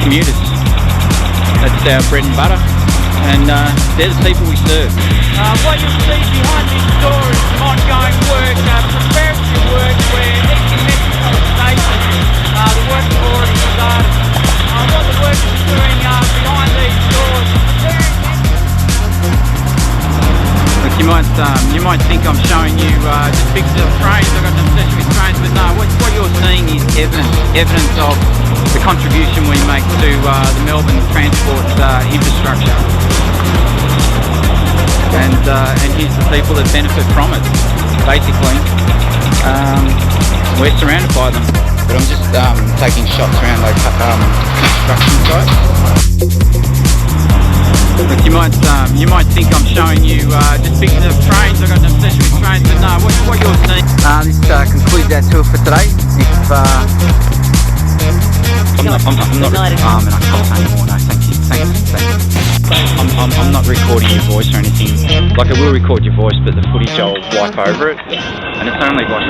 commuters. That's our bread and butter, and they're the people we serve. What you'll see behind this door is some ongoing work, preparatory work where each Mexico station, the work has already started. What the work is doing behind these doors is preparing. Look, you might think I'm showing you just pictures of trains. I've got an obsession with trains, but no, what you're seeing is evidence of the contribution we make to the Melbourne transport infrastructure. And here's the people that benefit from it. Basically, we're surrounded by them. But I'm just taking shots around like construction sites. Look, you might think I'm showing you just pictures of trains. I've got an obsession with trains, but no, what you're seeing. This concludes our tour for today. I'm not and I can't say more. No, thank you. I'm not recording your voice or anything. Like, I will record your voice, but the footage I'll wipe over it, and it's only like